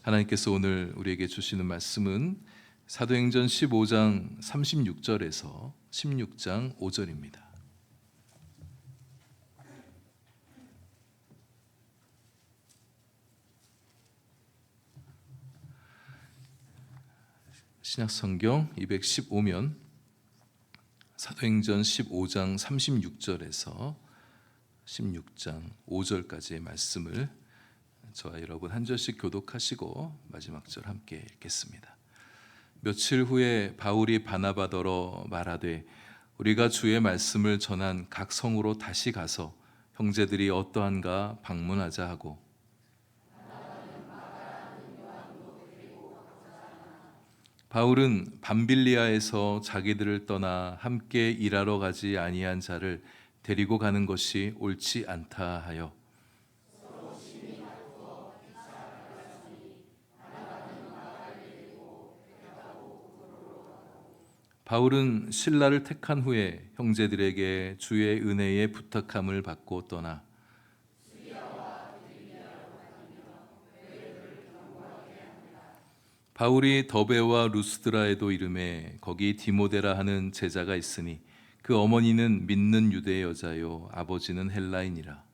하나님께서 오늘 우리에게 주시는 말씀은 사도행전 15장 36절에서 16장 5절입니다. 신약성경 215면 사도행전 15장 36절에서 16장 5절까지의 말씀을 저와 여러분 한 절씩 교독하시고 마지막 절 함께 읽겠습니다. 며칠 후에 바울이 바나바더러 말하되 우리가 주의 말씀을 전한 각 성으로 다시 가서 형제들이 어떠한가 방문하자 하고, 바울은 밤빌리아에서 자기들을 떠나 함께 일하러 가지 아니한 자를 데리고 가는 것이 옳지 않다 하여 바울은 신라를 택한 후에 형제들에게 주의 은혜에 부탁함을 받고 떠나 바울이 더베와 루스드라에도 이르매 거기 디모데라 하는 제자가 있으니 그 어머니는 믿는 유대 여자요 아버지는 헬라인이라.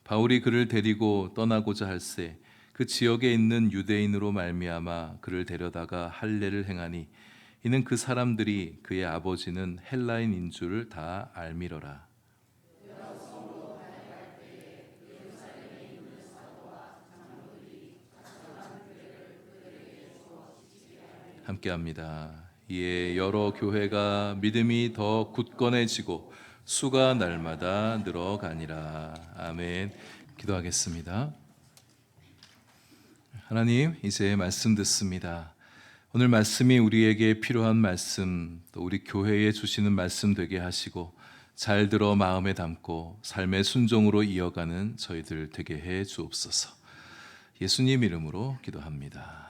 바울이 그를 데리고 떠나고자 할새 그 지역에 있는 유대인으로 말미암아 그를 데려다가 할례를 행하니 이는 그 사람들이 그의 아버지는 헬라인인 줄을 다 알미러라. 함께합니다. 이에 여러 교회가 믿음이 더 굳건해지고 수가 날마다 늘어가니라. 아멘. 기도하겠습니다. 하나님, 이제 말씀 듣습니다. 오늘 말씀이 우리에게 필요한 말씀, 또 우리 교회에 주시는 말씀 되게 하시고 잘 들어 마음에 담고 삶의 순종으로 이어가는 저희들 되게 해 주옵소서. 예수님 이름으로 기도합니다.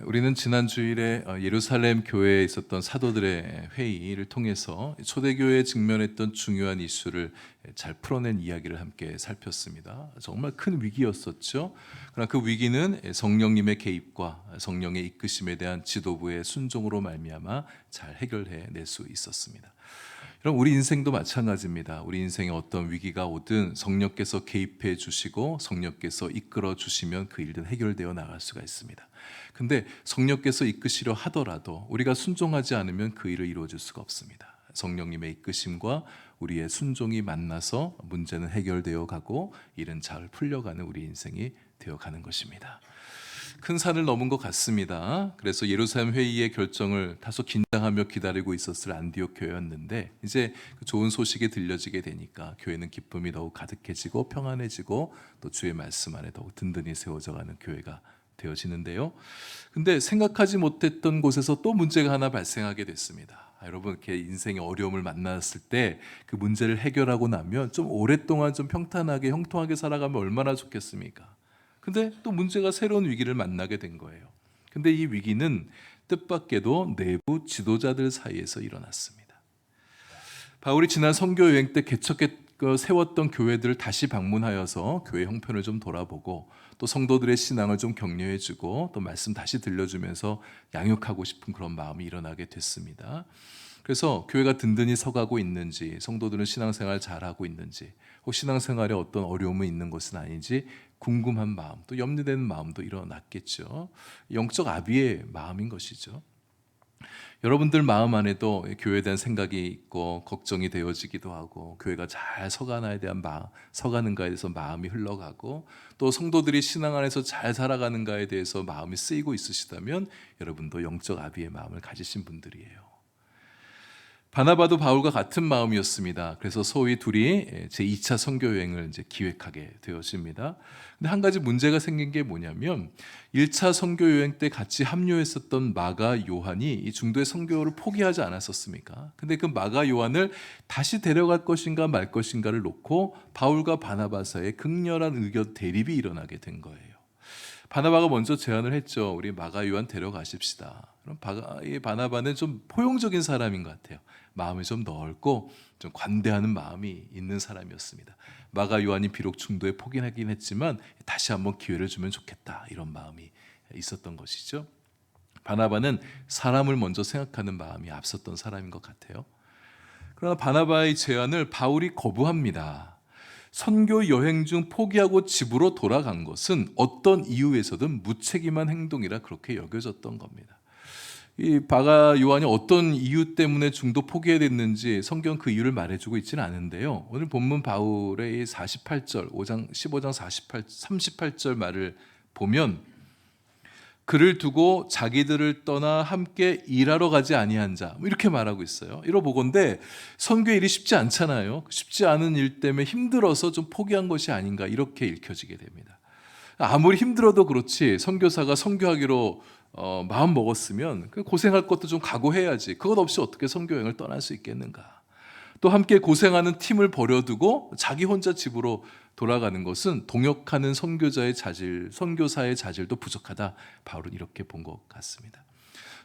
우리는 지난 주일에 예루살렘 교회에 있었던 사도들의 회의를 통해서 초대교회에 직면했던 중요한 이슈를 잘 풀어낸 이야기를 함께 살폈습니다. 정말 큰 위기였었죠. 그러나 그 위기는 성령님의 개입과 성령의 이끄심에 대한 지도부의 순종으로 말미암아 잘 해결해낼 수 있었습니다. 그럼 우리 인생도 마찬가지입니다. 우리 인생에 어떤 위기가 오든 성령께서 개입해 주시고 성령께서 이끌어 주시면 그 일은 해결되어 나갈 수가 있습니다. 근데 성령께서 이끄시려 하더라도 우리가 순종하지 않으면 그 일을 이루어질 수가 없습니다. 성령님의 이끄심과 우리의 순종이 만나서 문제는 해결되어 가고 일은 잘 풀려가는 우리 인생이 되어가는 것입니다. 큰 산을 넘은 것 같습니다. 그래서 예루살렘 회의의 결정을 다소 긴장하며 기다리고 있었을 안디옥 교회였는데 이제 그 좋은 소식이 들려지게 되니까 교회는 기쁨이 더욱 가득해지고 평안해지고 또 주의 말씀 안에 더욱 든든히 세워져가는 교회가 되어지는데요. 근데 생각하지 못했던 곳에서 또 문제가 하나 발생하게 됐습니다. 여러분, 이렇게 인생의 어려움을 만났을 때 그 문제를 해결하고 나면 좀 오랫동안 좀 평탄하게 형통하게 살아가면 얼마나 좋겠습니까? 근데 또 문제가 새로운 위기를 만나게 된 거예요. 근데 이 위기는 뜻밖에도 내부 지도자들 사이에서 일어났습니다. 바울이 지난 선교 여행 때 세웠던 교회들을 다시 방문하여서 교회 형편을 좀 돌아보고 또 성도들의 신앙을 좀 격려해주고 또 말씀 다시 들려주면서 양육하고 싶은 그런 마음이 일어나게 됐습니다. 그래서 교회가 든든히 서가고 있는지, 성도들은 신앙생활 잘하고 있는지, 혹 신앙생활에 어떤 어려움이 있는 것은 아닌지 궁금한 마음, 또 염려되는 마음도 일어났겠죠. 영적 아비의 마음인 것이죠. 여러분들 마음 안에도 교회에 대한 생각이 있고 걱정이 되어지기도 하고 교회가 잘 서가는가에 대해서 마음이 흘러가고 또 성도들이 신앙 안에서 잘 살아가는가에 대해서 마음이 쓰이고 있으시다면 여러분도 영적 아비의 마음을 가지신 분들이에요. 바나바도 바울과 같은 마음이었습니다. 그래서 소위 둘이 제2차 선교 여행을 이제 기획하게 되었습니다. 근데 한 가지 문제가 생긴 게 뭐냐면 1차 선교 여행 때 같이 합류했었던 마가 요한이 이 중도의 선교를 포기하지 않았었습니까? 근데 그 마가 요한을 다시 데려갈 것인가 말 것인가를 놓고 바울과 바나바 사이에 극렬한 의견 대립이 일어나게 된 거예요. 바나바가 먼저 제안을 했죠. 우리 마가 요한 데려가십시다. 그럼 이 바나바는 좀 포용적인 사람인 것 같아요. 마음이 좀 넓고 좀 관대하는 마음이 있는 사람이었습니다. 마가 요한이 비록 중도에 포기하긴 했지만 다시 한번 기회를 주면 좋겠다, 이런 마음이 있었던 것이죠. 바나바는 사람을 먼저 생각하는 마음이 앞섰던 사람인 것 같아요. 그러나 바나바의 제안을 바울이 거부합니다. 선교 여행 중 포기하고 집으로 돌아간 것은 어떤 이유에서든 무책임한 행동이라 그렇게 여겨졌던 겁니다. 이 바가 요한이 어떤 이유 때문에 중도 포기해야 됐는지 성경 그 이유를 말해주고 있지는 않은데요. 오늘 본문 바울의 이 48절, 15장 38절 말을 보면 그를 두고 자기들을 떠나 함께 일하러 가지 아니한 자, 이렇게 말하고 있어요. 이러보건대 선교의 일이 쉽지 않잖아요. 쉽지 않은 일 때문에 힘들어서 좀 포기한 것이 아닌가, 이렇게 읽혀지게 됩니다. 아무리 힘들어도 그렇지 선교사가 선교하기로 마음 먹었으면 고생할 것도 좀 각오해야지. 그것 없이 어떻게 선교여행을 떠날 수 있겠는가. 또 함께 고생하는 팀을 버려두고 자기 혼자 집으로 돌아가는 것은 동역하는 선교자의 자질, 선교사의 자질도 부족하다. 바울은 이렇게 본 것 같습니다.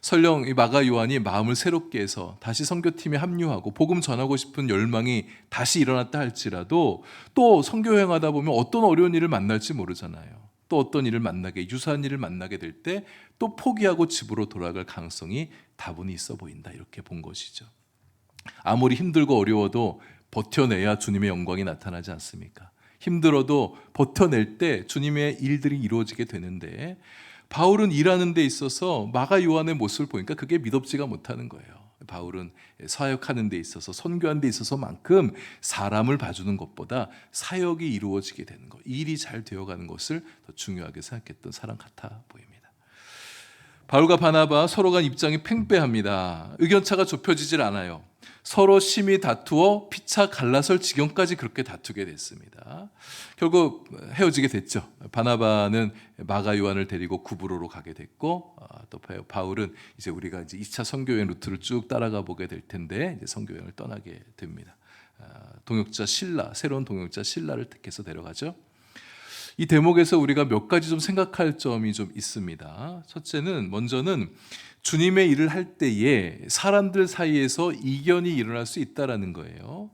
설령 이 마가 요한이 마음을 새롭게 해서 다시 선교팀에 합류하고 복음 전하고 싶은 열망이 다시 일어났다 할지라도 또 선교여행하다 보면 어떤 어려운 일을 만날지 모르잖아요. 또 어떤 일을 만나게, 유사한 일을 만나게 될 때 또 포기하고 집으로 돌아갈 가능성이 다분히 있어 보인다, 이렇게 본 것이죠. 아무리 힘들고 어려워도 버텨내야 주님의 영광이 나타나지 않습니까? 힘들어도 버텨낼 때 주님의 일들이 이루어지게 되는데, 바울은 일하는 데 있어서 마가 요한의 모습을 보니까 그게 믿업지가 못하는 거예요. 바울은 사역하는 데 있어서, 선교하는 데 있어서만큼 사람을 봐주는 것보다 사역이 이루어지게 되는 것, 일이 잘 되어가는 것을 더 중요하게 생각했던 사람 같아 보입니다. 바울과 바나바 서로 간 입장이 팽배합니다. 의견차가 좁혀지질 않아요. 서로 심히 다투어 피차 갈라설 지경까지 그렇게 다투게 됐습니다. 결국 헤어지게 됐죠. 바나바는 마가 요한을 데리고 구브로로 가게 됐고, 또 바울은 이제 우리가 이제 2차 선교여행 루트를 쭉 따라가 보게 될 텐데 이제 선교여행을 떠나게 됩니다. 동역자 실라, 새로운 동역자 실라를 택해서 데려가죠. 이 대목에서 우리가 몇 가지 좀 생각할 점이 좀 있습니다. 첫째는, 먼저는 주님의 일을 할 때에 사람들 사이에서 이견이 일어날 수 있다라는 거예요.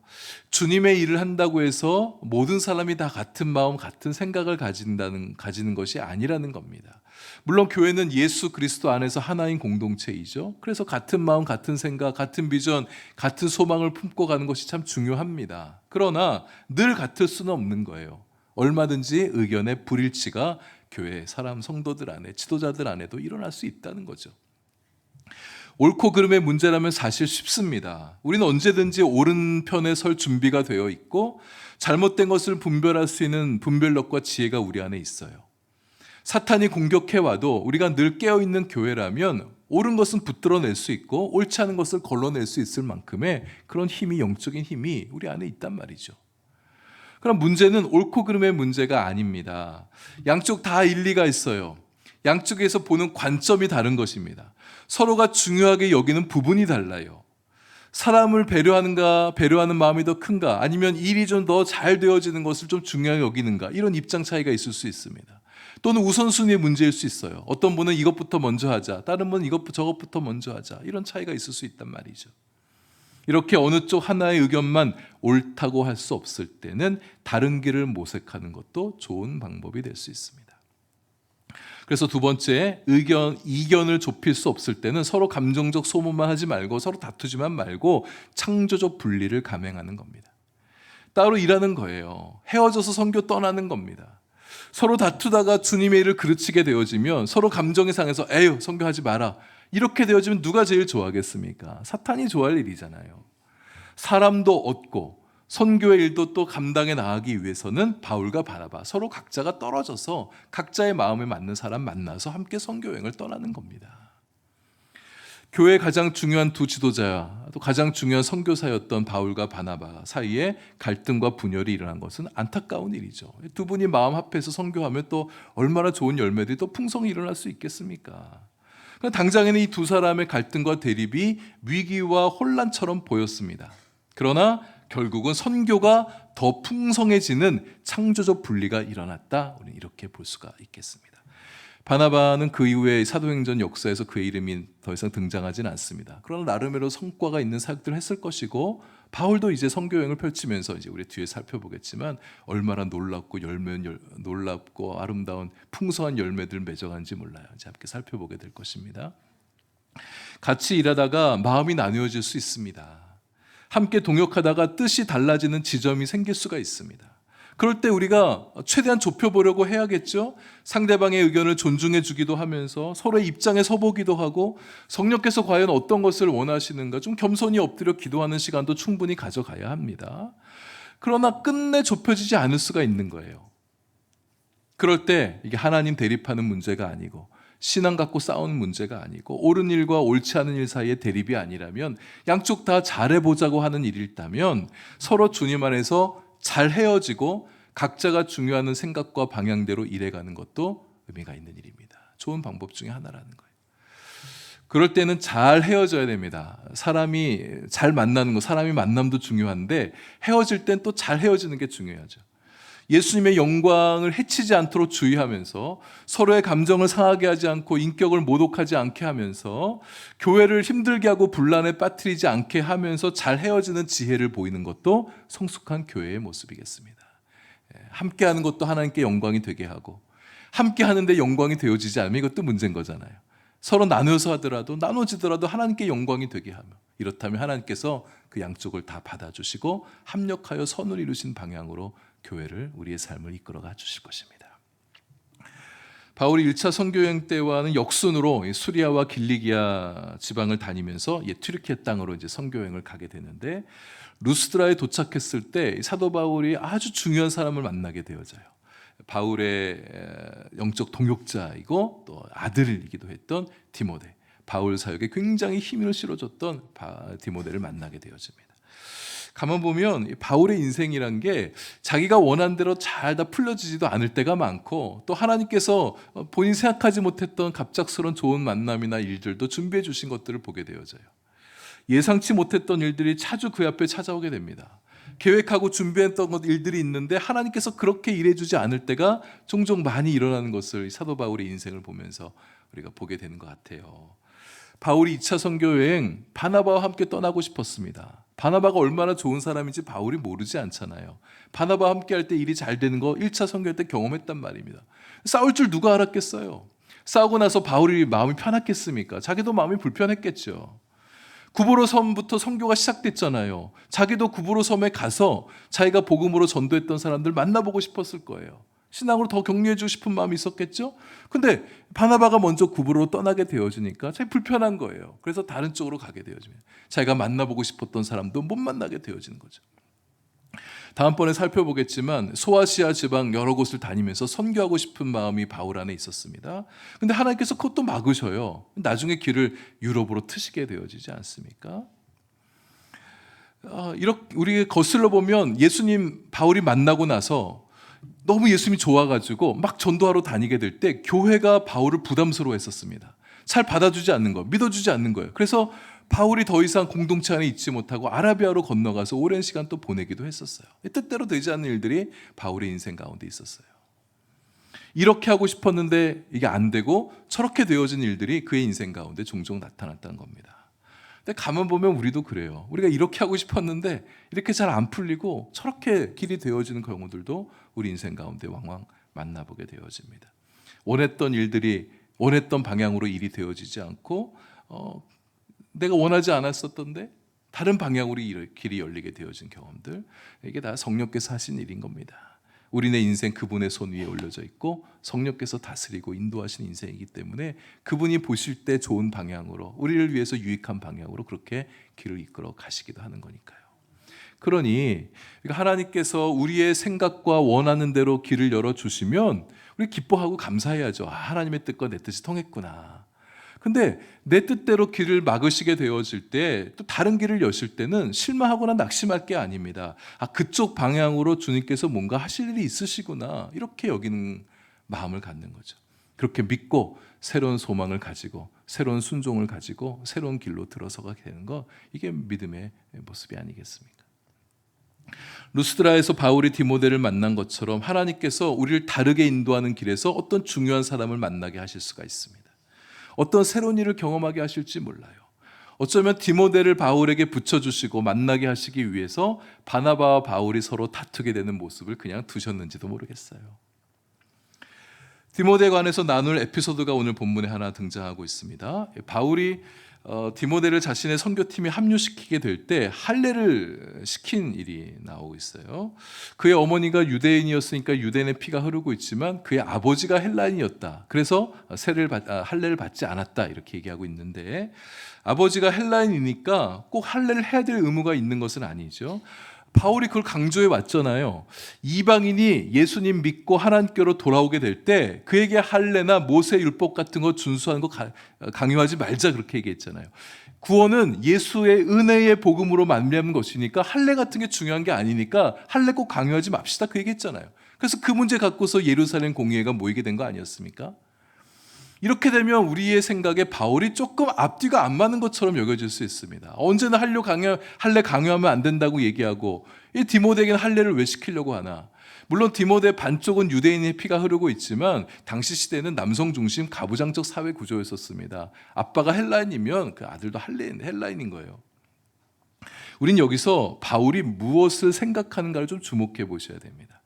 주님의 일을 한다고 해서 모든 사람이 다 같은 마음, 같은 생각을 가지는 것이 아니라는 겁니다. 물론 교회는 예수 그리스도 안에서 하나인 공동체이죠. 그래서 같은 마음, 같은 생각, 같은 비전, 같은 소망을 품고 가는 것이 참 중요합니다. 그러나 늘 같을 수는 없는 거예요. 얼마든지 의견의 불일치가 교회 사람, 성도들 안에, 지도자들 안에도 일어날 수 있다는 거죠. 옳고 그름의 문제라면 사실 쉽습니다. 우리는 언제든지 옳은 편에 설 준비가 되어 있고 잘못된 것을 분별할 수 있는 분별력과 지혜가 우리 안에 있어요. 사탄이 공격해와도 우리가 늘 깨어있는 교회라면 옳은 것은 붙들어낼 수 있고 옳지 않은 것을 걸러낼 수 있을 만큼의 그런 힘이, 영적인 힘이 우리 안에 있단 말이죠. 그럼 문제는 옳고 그름의 문제가 아닙니다. 양쪽 다 일리가 있어요. 양쪽에서 보는 관점이 다른 것입니다. 서로가 중요하게 여기는 부분이 달라요. 사람을 배려하는 마음이 더 큰가, 아니면 일이 좀 더 잘 되어지는 것을 좀 중요하게 여기는가, 이런 입장 차이가 있을 수 있습니다. 또는 우선순위의 문제일 수 있어요. 어떤 분은 이것부터 먼저 하자, 다른 분은 저것부터 먼저 하자, 이런 차이가 있을 수 있단 말이죠. 이렇게 어느 쪽 하나의 의견만 옳다고 할 수 없을 때는 다른 길을 모색하는 것도 좋은 방법이 될 수 있습니다. 그래서 두 번째, 이견을 좁힐 수 없을 때는 서로 감정적 소모만 하지 말고, 서로 다투지만 말고 창조적 분리를 감행하는 겁니다. 따로 일하는 거예요. 헤어져서 선교 떠나는 겁니다. 서로 다투다가 주님의 일을 그르치게 되어지면 서로 감정이 상해서 에휴, 선교하지 마라, 이렇게 되어지면 누가 제일 좋아하겠습니까? 사탄이 좋아할 일이잖아요. 사람도 얻고 선교의 일도 또 감당해 나가기 위해서는 바울과 바나바 서로 각자가 떨어져서 각자의 마음에 맞는 사람 만나서 함께 선교여행을 떠나는 겁니다. 교회의 가장 중요한 두 지도자, 또 가장 중요한 선교사였던 바울과 바나바 사이에 갈등과 분열이 일어난 것은 안타까운 일이죠. 두 분이 마음 합해서 선교하면 또 얼마나 좋은 열매들이 또 풍성히 일어날 수 있겠습니까? 당장에는 이 두 사람의 갈등과 대립이 위기와 혼란처럼 보였습니다. 그러나 결국은 선교가 더 풍성해지는 창조적 분리가 일어났다, 우리는 이렇게 볼 수가 있겠습니다. 바나바는 그 이후에 사도행전 역사에서 그의 이름이 더 이상 등장하지는 않습니다. 그러나 나름대로 성과가 있는 사역들을 했을 것이고, 바울도 이제 선교 여행을 펼치면서 이제 우리 뒤에 살펴보겠지만 얼마나 놀랍고 아름다운 풍성한 열매들 맺어간지 몰라요. 이제 함께 살펴보게 될 것입니다. 같이 일하다가 마음이 나누어질 수 있습니다. 함께 동역하다가 뜻이 달라지는 지점이 생길 수가 있습니다. 그럴 때 우리가 최대한 좁혀보려고 해야겠죠. 상대방의 의견을 존중해 주기도 하면서 서로의 입장에 서보기도 하고 성령께서 과연 어떤 것을 원하시는가 좀 겸손히 엎드려 기도하는 시간도 충분히 가져가야 합니다. 그러나 끝내 좁혀지지 않을 수가 있는 거예요. 그럴 때 이게 하나님 대립하는 문제가 아니고 신앙 갖고 싸우는 문제가 아니고 옳은 일과 옳지 않은 일 사이의 대립이 아니라면 양쪽 다 잘해보자고 하는 일이 있다면 서로 주님 안에서 잘 헤어지고 각자가 중요한 생각과 방향대로 일해가는 것도 의미가 있는 일입니다. 좋은 방법 중에 하나라는 거예요. 그럴 때는 잘 헤어져야 됩니다. 사람이 잘 만나는 거, 사람이 만남도 중요한데 헤어질 땐 또 잘 헤어지는 게 중요하죠. 예수님의 영광을 해치지 않도록 주의하면서 서로의 감정을 상하게 하지 않고 인격을 모독하지 않게 하면서 교회를 힘들게 하고 분란에 빠뜨리지 않게 하면서 잘 헤어지는 지혜를 보이는 것도 성숙한 교회의 모습이겠습니다. 함께하는 것도 하나님께 영광이 되게 하고 함께하는데 영광이 되어지지 않으면 이것도 문제인 거잖아요. 서로 나누어서 하더라도 나눠지더라도 하나님께 영광이 되게 하며 이렇다면 하나님께서 그 양쪽을 다 받아주시고 합력하여 선을 이루신 방향으로 교회를 우리의 삶을 이끌어가 주실 것입니다. 바울이 1차 선교여행 때와는 역순으로 수리아와 길리기아 지방을 다니면서 튀르키예 땅으로 이제 선교여행을 가게 되는데 루스드라에 도착했을 때 사도 바울이 아주 중요한 사람을 만나게 되어져요. 바울의 영적 동역자이고 또 아들이기도 했던 디모데, 바울 사역에 굉장히 힘을 실어줬던 디모데를 만나게 되어집니다. 가만 보면 바울의 인생이란 게 자기가 원한 대로 잘 다 풀려지지도 않을 때가 많고 또 하나님께서 본인 생각하지 못했던 갑작스러운 좋은 만남이나 일들도 준비해 주신 것들을 보게 되어져요. 예상치 못했던 일들이 자주 그 앞에 찾아오게 됩니다. 계획하고 준비했던 일들이 있는데 하나님께서 그렇게 일해주지 않을 때가 종종 많이 일어나는 것을 사도 바울의 인생을 보면서 우리가 보게 되는 것 같아요. 바울이 2차 선교여행 바나바와 함께 떠나고 싶었습니다. 바나바가 얼마나 좋은 사람인지 바울이 모르지 않잖아요. 바나바와 함께 할 때 일이 잘 되는 거 1차 선교할 때 경험했단 말입니다. 싸울 줄 누가 알았겠어요. 싸우고 나서 바울이 마음이 편했겠습니까? 자기도 마음이 불편했겠죠. 구브로 섬부터 선교가 시작됐잖아요. 자기도 구브로 섬에 가서 자기가 복음으로 전도했던 사람들 만나보고 싶었을 거예요. 신앙으로 더 격려해주고 싶은 마음이 있었겠죠. 근데 바나바가 먼저 구브로로 떠나게 되어지니까 자기 불편한 거예요. 그래서 다른 쪽으로 가게 되어집니다. 자기가 만나보고 싶었던 사람도 못 만나게 되어지는 거죠. 다음번에 살펴보겠지만 소아시아 지방 여러 곳을 다니면서 선교하고 싶은 마음이 바울 안에 있었습니다. 근데 하나님께서 그것도 막으셔요. 나중에 길을 유럽으로 트시게 되어지지 않습니까? 이렇게 우리 거슬러 보면 예수님 바울이 만나고 나서 너무 예수님이 좋아가지고 막 전도하러 다니게 될 때 교회가 바울을 부담스러워했었습니다. 잘 받아주지 않는 거, 믿어주지 않는 거예요. 그래서 바울이 더 이상 공동체 안에 있지 못하고 아라비아로 건너가서 오랜 시간 또 보내기도 했었어요. 뜻대로 되지 않는 일들이 바울의 인생 가운데 있었어요. 이렇게 하고 싶었는데 이게 안 되고 저렇게 되어진 일들이 그의 인생 가운데 종종 나타났다는 겁니다. 근데 가만 보면 우리도 그래요. 우리가 이렇게 하고 싶었는데 이렇게 잘 안 풀리고 저렇게 길이 되어지는 경우들도 우리 인생 가운데 왕왕 만나보게 되어집니다. 원했던 일들이 원했던 방향으로 일이 되어지지 않고 내가 원하지 않았었던데 다른 방향으로 길이 열리게 되어진 경험들, 이게 다 성령께서 하신 일인 겁니다. 우리네 인생 그분의 손 위에 올려져 있고 성령께서 다스리고 인도하시는 인생이기 때문에 그분이 보실 때 좋은 방향으로 우리를 위해서 유익한 방향으로 그렇게 길을 이끌어 가시기도 하는 거니까요. 그러니 하나님께서 우리의 생각과 원하는 대로 길을 열어주시면 우리 기뻐하고 감사해야죠. 하나님의 뜻과 내 뜻이 통했구나. 근데 내 뜻대로 길을 막으시게 되어질 때 또 다른 길을 여실 때는 실망하거나 낙심할 게 아닙니다. 그쪽 방향으로 주님께서 뭔가 하실 일이 있으시구나, 이렇게 여기는 마음을 갖는 거죠. 그렇게 믿고 새로운 소망을 가지고 새로운 순종을 가지고 새로운 길로 들어서게 되는 거, 이게 믿음의 모습이 아니겠습니까? 루스드라에서 바울이 디모데를 만난 것처럼 하나님께서 우리를 다르게 인도하는 길에서 어떤 중요한 사람을 만나게 하실 수가 있습니다. 어떤 새로운 일을 경험하게 하실지 몰라요. 어쩌면 디모데를 바울에게 붙여주시고 만나게 하시기 위해서 바나바와 바울이 서로 다투게 되는 모습을 그냥 두셨는지도 모르겠어요. 디모데에 관해서 나눌 에피소드가 오늘 본문에 하나 등장하고 있습니다. 바울이 디모데를 자신의 선교팀에 합류시키게 될 때 할례를 시킨 일이 나오고 있어요. 그의 어머니가 유대인이었으니까 유대인의 피가 흐르고 있지만 그의 아버지가 헬라인이었다. 그래서 할례를 받지 않았다 이렇게 얘기하고 있는데, 아버지가 헬라인이니까 꼭 할례를 해야 될 의무가 있는 것은 아니죠. 바울이 그걸 강조해 왔잖아요. 이방인이 예수님 믿고 하나님께로 돌아오게 될 때 그에게 할례나 모세 율법 같은 거 준수하는 거 강요하지 말자 그렇게 얘기했잖아요. 구원은 예수의 은혜의 복음으로 말미암은 것이니까 할례 같은 게 중요한 게 아니니까 할례 꼭 강요하지 맙시다 그 얘기했잖아요. 그래서 그 문제 갖고서 예루살렘 공의회가 모이게 된 거 아니었습니까? 이렇게 되면 우리의 생각에 바울이 조금 앞뒤가 안 맞는 것처럼 여겨질 수 있습니다. 언제나 할례 강요하면 안 된다고 얘기하고 이 디모데에게는 할례를 왜 시키려고 하나? 물론 디모데 반쪽은 유대인의 피가 흐르고 있지만 당시 시대는 남성 중심 가부장적 사회 구조였었습니다. 아빠가 헬라인이면 그 아들도 헬라인인 거예요. 우린 여기서 바울이 무엇을 생각하는가를 좀 주목해 보셔야 됩니다.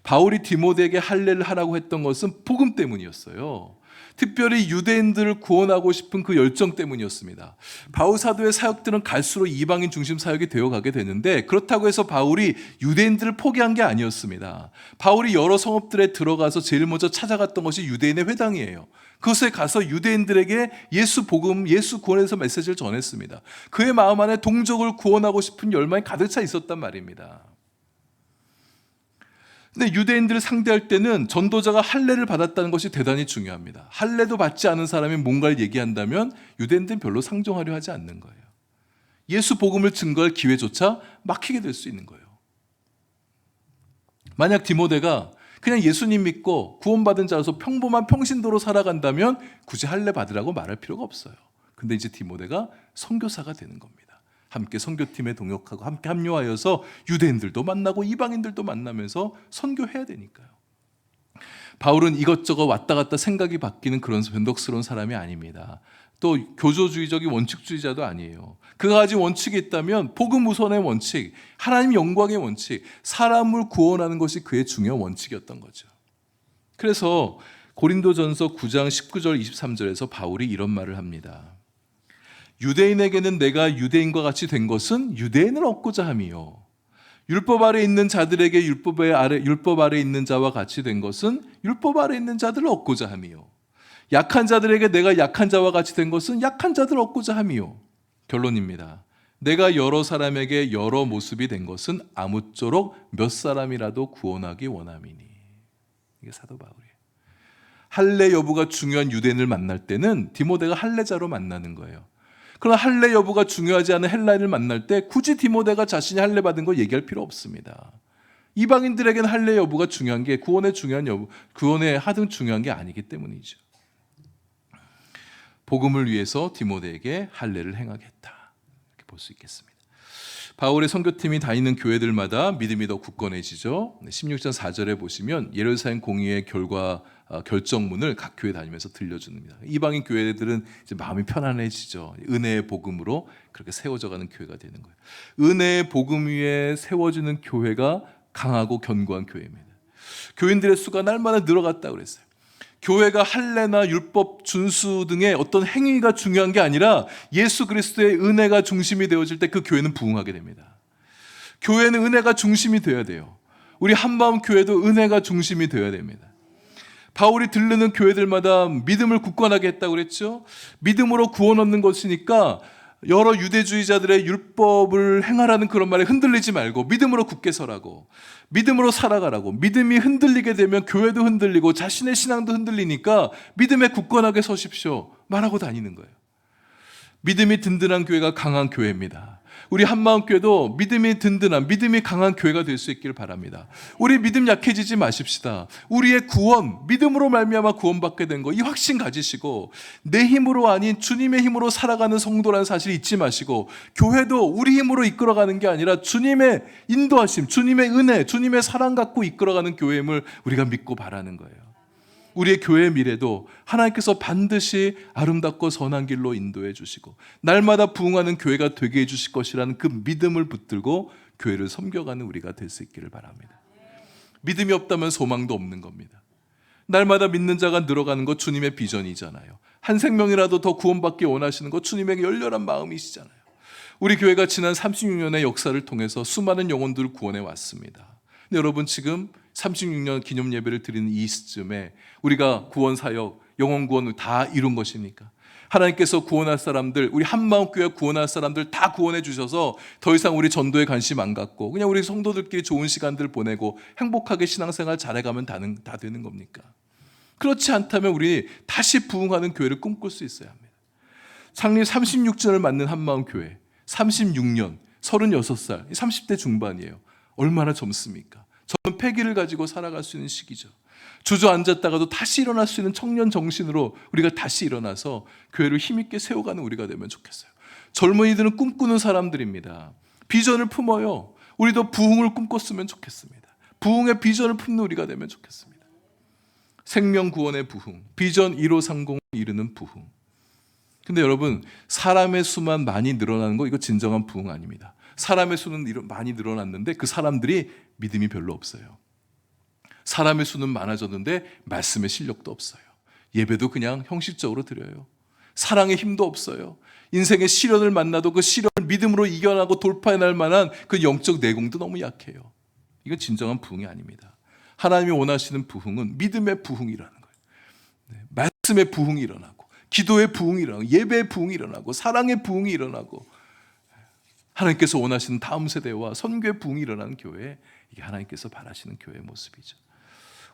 바울이 디모데에게 할례를 하라고 했던 것은 복음 때문이었어요. 특별히 유대인들을 구원하고 싶은 그 열정 때문이었습니다. 바울 사도의 사역들은 갈수록 이방인 중심 사역이 되어가게 되는데, 그렇다고 해서 바울이 유대인들을 포기한 게 아니었습니다. 바울이 여러 성읍들에 들어가서 제일 먼저 찾아갔던 것이 유대인의 회당이에요. 그것에 가서 유대인들에게 예수 복음, 예수 구원에서 메시지를 전했습니다. 그의 마음 안에 동족을 구원하고 싶은 열망이 가득 차 있었단 말입니다. 근데 유대인들을 상대할 때는 전도자가 할례를 받았다는 것이 대단히 중요합니다. 할례도 받지 않은 사람이 뭔가를 얘기한다면 유대인들은 별로 상종하려 하지 않는 거예요. 예수 복음을 증거할 기회조차 막히게 될 수 있는 거예요. 만약 디모데가 그냥 예수님 믿고 구원받은 자로서 평범한 평신도로 살아간다면 굳이 할례 받으라고 말할 필요가 없어요. 근데 이제 디모데가 선교사가 되는 겁니다. 함께 선교팀에 동역하고 함께 합류하여서 유대인들도 만나고 이방인들도 만나면서 선교해야 되니까요. 바울은 이것저것 왔다 갔다 생각이 바뀌는 그런 변덕스러운 사람이 아닙니다. 또 교조주의적인 원칙주의자도 아니에요. 그가 가진 원칙이 있다면 복음 우선의 원칙, 하나님 영광의 원칙, 사람을 구원하는 것이 그의 중요한 원칙이었던 거죠. 그래서 고린도전서 9장 19절 23절에서 바울이 이런 말을 합니다. 유대인에게는 내가 유대인과 같이 된 것은 유대인을 얻고자 함이요, 율법 아래 있는 자들에게 율법 아래 있는 자와 같이 된 것은 율법 아래 있는 자들을 얻고자 함이요, 약한 자들에게 내가 약한 자와 같이 된 것은 약한 자들을 얻고자 함이요. 결론입니다. 내가 여러 사람에게 여러 모습이 된 것은 아무쪼록 몇 사람이라도 구원하기 원함이니. 이게 사도 바울이에요. 할례 여부가 중요한 유대인을 만날 때는 디모데가 할례자로 만나는 거예요. 그러나 할례 여부가 중요하지 않은 헬라인을 만날 때 굳이 디모데가 자신이 할례 받은 거 얘기할 필요 없습니다. 이방인들에게는 할례 여부가 중요한 게 구원의 하등 중요한 게 아니기 때문이죠. 복음을 위해서 디모데에게 할례를 행하겠다, 이렇게 볼 수 있겠습니다. 바울의 선교팀이 다니는 교회들마다 믿음이 더 굳건해지죠. 16장 4절에 보시면 예루살렘 공의회 결정문을 각 교회 다니면서 들려줍니다. 이방인 교회들은 이제 마음이 편안해지죠. 은혜의 복음으로 그렇게 세워져가는 교회가 되는 거예요. 은혜의 복음 위에 세워지는 교회가 강하고 견고한 교회입니다. 교인들의 수가 날마다 늘어갔다고 그랬어요. 교회가 할례나 율법 준수 등의 어떤 행위가 중요한 게 아니라 예수 그리스도의 은혜가 중심이 되어질 때 그 교회는 부흥하게 됩니다. 교회는 은혜가 중심이 되어야 돼요. 우리 한마음 교회도 은혜가 중심이 되어야 됩니다. 바울이 들르는 교회들마다 믿음을 굳건하게 했다고 그랬죠. 믿음으로 구원 얻는 것이니까 여러 유대주의자들의 율법을 행하라는 그런 말에 흔들리지 말고 믿음으로 굳게 서라고, 믿음으로 살아가라고. 믿음이 흔들리게 되면 교회도 흔들리고 자신의 신앙도 흔들리니까 믿음에 굳건하게 서십시오 말하고 다니는 거예요. 믿음이 든든한 교회가 강한 교회입니다. 우리 한마음교회도 믿음이 든든한, 믿음이 강한 교회가 될 수 있기를 바랍니다. 우리 믿음 약해지지 마십시다. 우리의 구원, 믿음으로 말미암아 구원받게 된 거, 이 확신 가지시고 내 힘으로 아닌 주님의 힘으로 살아가는 성도라는 사실 잊지 마시고, 교회도 우리 힘으로 이끌어가는 게 아니라 주님의 인도하심, 주님의 은혜, 주님의 사랑 갖고 이끌어가는 교회임을 우리가 믿고 바라는 거예요. 우리의 교회의 미래도 하나님께서 반드시 아름답고 선한 길로 인도해 주시고 날마다 부흥하는 교회가 되게 해 주실 것이라는 그 믿음을 붙들고 교회를 섬겨가는 우리가 될 수 있기를 바랍니다. 믿음이 없다면 소망도 없는 겁니다. 날마다 믿는 자가 늘어가는 것 주님의 비전이잖아요. 한 생명이라도 더 구원받기 원하시는 것 주님에게 열렬한 마음이시잖아요. 우리 교회가 지난 36년의 역사를 통해서 수많은 영혼들을 구원해 왔습니다. 근데 여러분 지금 36년 기념 예배를 드리는 이 시점에 우리가 구원 사역, 영혼 구원을 다 이룬 것입니까? 하나님께서 구원할 사람들, 우리 한마음교회 구원할 사람들 다 구원해 주셔서 더 이상 우리 전도에 관심 안 갖고 그냥 우리 성도들끼리 좋은 시간들 보내고 행복하게 신앙생활 잘해가면 다 되는 겁니까? 그렇지 않다면 우리 다시 부흥하는 교회를 꿈꿀 수 있어야 합니다. 창립 36주년을 맞는 한마음교회 36년, 36살, 30대 중반이에요. 얼마나 젊습니까? 젊은 패기를 가지고 살아갈 수 있는 시기죠. 주저앉았다가도 다시 일어날 수 있는 청년 정신으로 우리가 다시 일어나서 교회를 힘있게 세워가는 우리가 되면 좋겠어요. 젊은이들은 꿈꾸는 사람들입니다. 비전을 품어요. 우리도 부흥을 꿈꿨으면 좋겠습니다. 부흥의 비전을 품는 우리가 되면 좋겠습니다. 생명구원의 부흥, 비전 1530을 이루는 부흥. 근데 여러분, 사람의 수만 많이 늘어나는 거 이거 진정한 부흥 아닙니다. 사람의 수는 많이 늘어났는데 그 사람들이 믿음이 별로 없어요. 사람의 수는 많아졌는데 말씀의 실력도 없어요. 예배도 그냥 형식적으로 드려요. 사랑의 힘도 없어요. 인생의 시련을 만나도 그 시련을 믿음으로 이겨나고 돌파해낼 만한 그 영적 내공도 너무 약해요. 이건 진정한 부흥이 아닙니다. 하나님이 원하시는 부흥은 믿음의 부흥이라는 거예요. 말씀의 부흥이 일어나고 기도의 부흥이 일어나고 예배의 부흥이 일어나고 사랑의 부흥이 일어나고 하나님께서 원하시는 다음 세대와 선교의 부흥이 일어나는 교회, 이게 하나님께서 바라시는 교회의 모습이죠.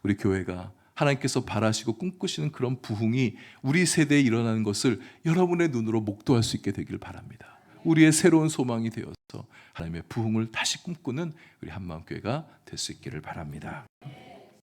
우리 교회가 하나님께서 바라시고 꿈꾸시는 그런 부흥이 우리 세대에 일어나는 것을 여러분의 눈으로 목도할 수 있게 되길 바랍니다. 우리의 새로운 소망이 되어서 하나님의 부흥을 다시 꿈꾸는 우리 한마음교회가 될 수 있기를 바랍니다.